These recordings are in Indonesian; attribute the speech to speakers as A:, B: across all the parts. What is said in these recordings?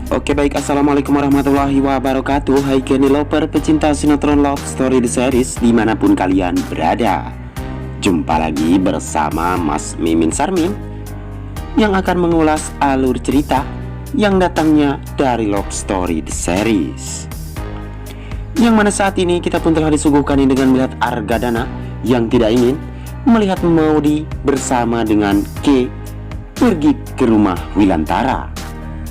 A: Oke baik, assalamualaikum warahmatullahi wabarakatuh. Hai Kenny Lover, pecinta sinetron Love Story The Series dimanapun kalian berada. Jumpa lagi bersama Mas Mimin Sarmin yang akan mengulas alur cerita yang datangnya dari Love Story The Series, yang mana saat ini kita pun telah disuguhkan dengan melihat Argadana yang tidak ingin melihat Maudy bersama dengan K pergi ke rumah Wilantara,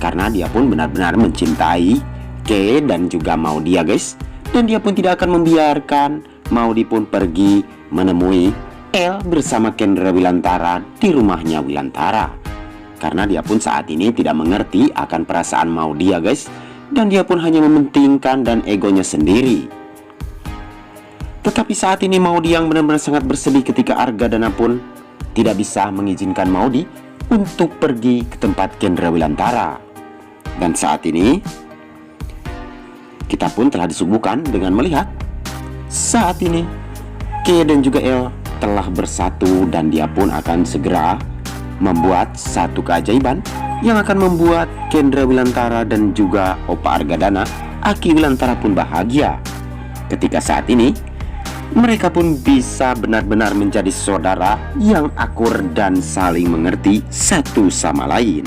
A: karena dia pun benar-benar mencintai K dan juga Maudy ya guys. Dan dia pun tidak akan membiarkan Maudy pun pergi menemui L bersama Kendra Wilantara di rumahnya Wilantara, karena dia pun saat ini tidak mengerti akan perasaan Maudy ya guys. Dan dia pun hanya mementingkan dan egonya sendiri. Tetapi saat ini Maudy yang benar-benar sangat bersedih ketika Argadana pun tidak bisa mengizinkan Maudy untuk pergi ke tempat Kendra Wilantara. Dan saat ini kita pun telah disuguhkan dengan melihat saat ini K dan juga L telah bersatu, dan dia pun akan segera membuat satu keajaiban yang akan membuat Kendra Wilantara dan juga Opa Argadana, Aki Wilantara pun bahagia ketika saat ini mereka pun bisa benar-benar menjadi saudara yang akur dan saling mengerti satu sama lain.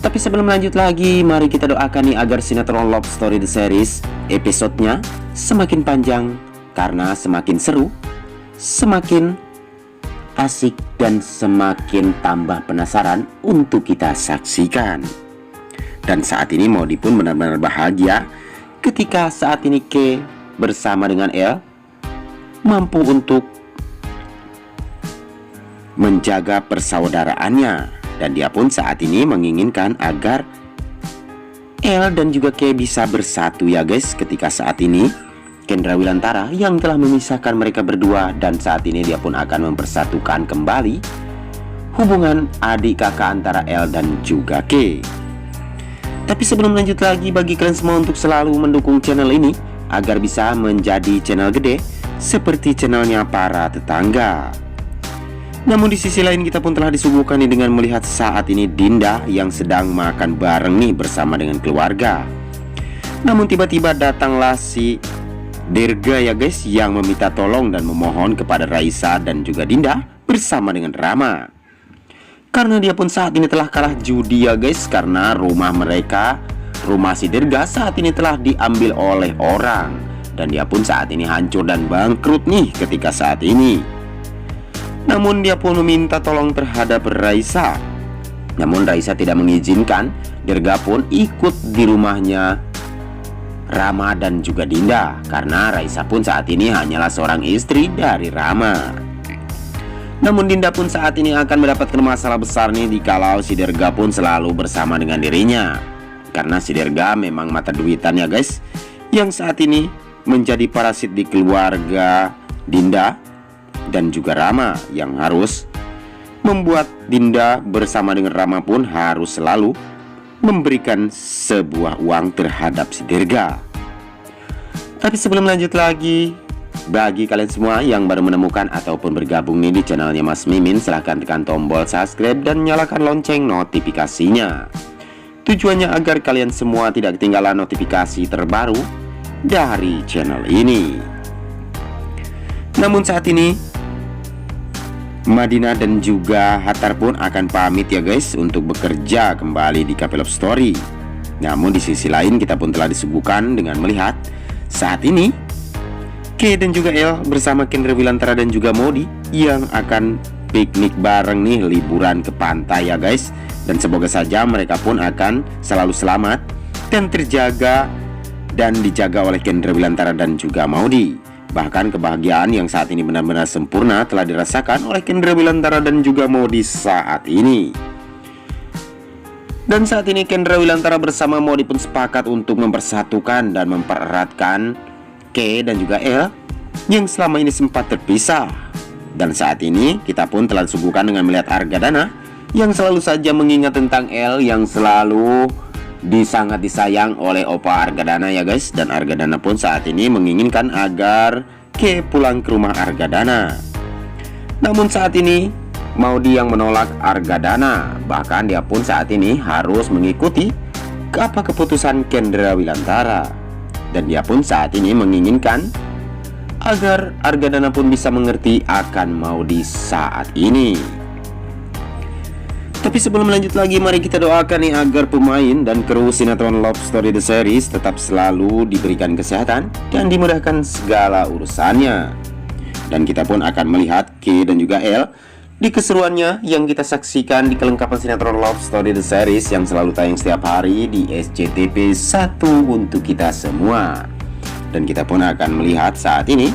A: Tapi sebelum lanjut lagi, mari kita doakan nih agar sinetron Love Story The Series episodenya semakin panjang, karena semakin seru, semakin asik, dan semakin tambah penasaran untuk kita saksikan. Dan saat ini Maudy pun benar-benar bahagia ketika saat ini K bersama dengan L mampu untuk menjaga persaudaraannya. Dan dia pun saat ini menginginkan agar L dan juga K bisa bersatu ya guys, ketika saat ini Kendra Wilantara yang telah memisahkan mereka berdua, dan saat ini dia pun akan mempersatukan kembali hubungan adik kakak antara L dan juga K. Tapi sebelum lanjut lagi, bagi kalian semua untuk selalu mendukung channel ini agar bisa menjadi channel gede seperti channelnya para tetangga. Namun di sisi lain kita pun telah disuguhkan nih dengan melihat saat ini Dinda yang sedang makan bareng nih bersama dengan keluarga. Namun tiba-tiba datanglah si Dirga ya guys, yang meminta tolong dan memohon kepada Raisa dan juga Dinda bersama dengan Rama, karena dia pun saat ini telah kalah judi ya guys, karena rumah mereka, rumah si Dirga saat ini telah diambil oleh orang, dan dia pun saat ini hancur dan bangkrut nih ketika saat ini. Namun dia pun meminta tolong terhadap Raisa. Namun Raisa tidak mengizinkan. Dirga pun ikut di rumahnya Rama dan juga Dinda, karena Raisa pun saat ini hanyalah seorang istri dari Rama. Namun Dinda pun saat ini akan mendapatkan masalah besar nih dikalau si Dirga pun selalu bersama dengan dirinya, karena si Dirga memang mata duitan ya guys, yang saat ini menjadi parasit di keluarga Dinda dan juga Rama, yang harus membuat Dinda bersama dengan Rama pun harus selalu memberikan sebuah uang terhadap si Dirga. Tapi sebelum lanjut lagi, bagi kalian semua yang baru menemukan ataupun bergabung nih di channelnya Mas Mimin, silahkan tekan tombol subscribe dan nyalakan lonceng notifikasinya. Tujuannya agar kalian semua tidak ketinggalan notifikasi terbaru dari channel ini. Namun saat ini Madina dan juga Hatar pun akan pamit ya guys untuk bekerja kembali di Cafe Love Story. Namun di sisi lain kita pun telah disuguhkan dengan melihat saat ini K dan juga L bersama Kendra Wilantara dan juga Maudy yang akan piknik bareng nih, liburan ke pantai ya guys. Dan semoga saja mereka pun akan selalu selamat dan terjaga dan dijaga oleh Kendra Wilantara dan juga Maudy. Bahkan kebahagiaan yang saat ini benar-benar sempurna telah dirasakan oleh Kendra Wilantara dan juga Maudy saat ini. Dan saat ini Kendra Wilantara bersama Maudy pun sepakat untuk mempersatukan dan mempereratkan K dan juga L yang selama ini sempat terpisah. Dan saat ini kita pun telah disuguhkan dengan melihat Argadana yang selalu saja mengingat tentang L yang selalu sangat disayang oleh Opa Argadana ya guys. Dan Argadana pun saat ini menginginkan agar K pulang ke rumah Argadana. Namun saat ini Maudi yang menolak Argadana. Bahkan dia pun saat ini harus mengikuti keputusan Kendra Wilantara. Dan dia pun saat ini menginginkan agar Argadana pun bisa mengerti akan Maudi saat ini. Tapi sebelum lanjut lagi, mari kita doakan nih agar pemain dan kru sinetron Love Story The Series tetap selalu diberikan kesehatan dan dimudahkan segala urusannya. Dan kita pun akan melihat K dan juga L di keseruannya yang kita saksikan di kelengkapan sinetron Love Story The Series yang selalu tayang setiap hari di SCTV 1 untuk kita semua. Dan kita pun akan melihat saat ini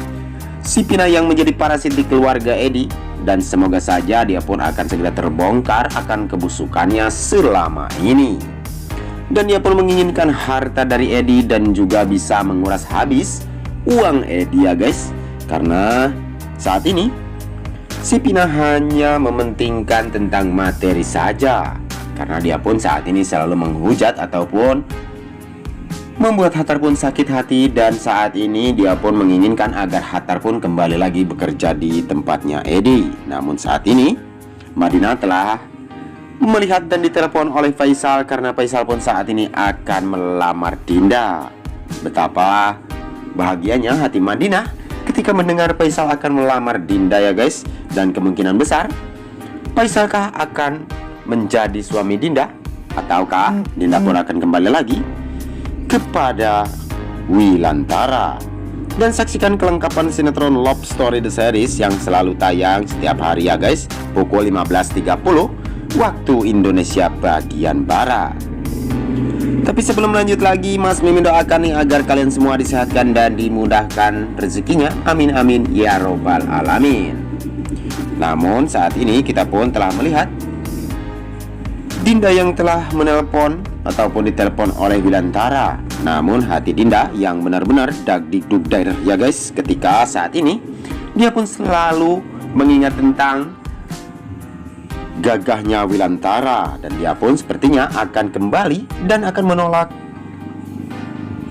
A: si Pina yang menjadi parasit di keluarga Edi, dan semoga saja dia pun akan segera terbongkar akan kebusukannya selama ini. Dan dia pun menginginkan harta dari Edi dan juga bisa menguras habis uang Edi ya guys. Karena saat ini si Pina hanya mementingkan tentang materi saja. Karena dia pun saat ini selalu menghujat ataupun membuat Hattar pun sakit hati. Dan saat ini dia pun menginginkan agar Hattar pun kembali lagi bekerja di tempatnya Edi. Namun saat ini Madinah telah melihat dan ditelepon oleh Faisal, karena Faisal pun saat ini akan melamar Dinda. Betapa bahagianya hati Madinah ketika mendengar Faisal akan melamar Dinda ya guys. Dan kemungkinan besar Faisalkah akan menjadi suami Dinda, ataukah Dinda pun akan kembali lagi kepada Wilantara. Dan saksikan kelengkapan sinetron Love Story The Series yang selalu tayang setiap hari ya guys, pukul 15.30 waktu Indonesia bagian Barat. Tapi sebelum lanjut lagi, Mas Mimin doakan nih agar kalian semua disehatkan dan dimudahkan rezekinya. Amin amin ya robbal alamin. Namun saat ini kita pun telah melihat Dinda yang telah menelpon ataupun ditelepon oleh Wilantara. Namun hati Dinda yang benar-benar dagdikduk daerah ya guys, ketika saat ini dia pun selalu mengingat tentang gagahnya Wilantara. Dan dia pun sepertinya akan kembali dan akan menolak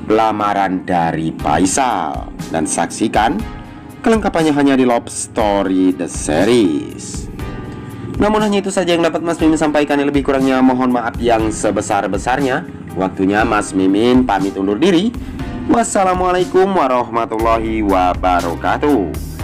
A: lamaran dari Faisal. Dan saksikan kelengkapannya hanya di Love Story The Series. Namun hanya itu saja yang dapat Mas Mimin sampaikan. Yang lebih kurangnya mohon maaf yang sebesar-besarnya. Waktunya Mas Mimin pamit undur diri. Wassalamualaikum warahmatullahi wabarakatuh.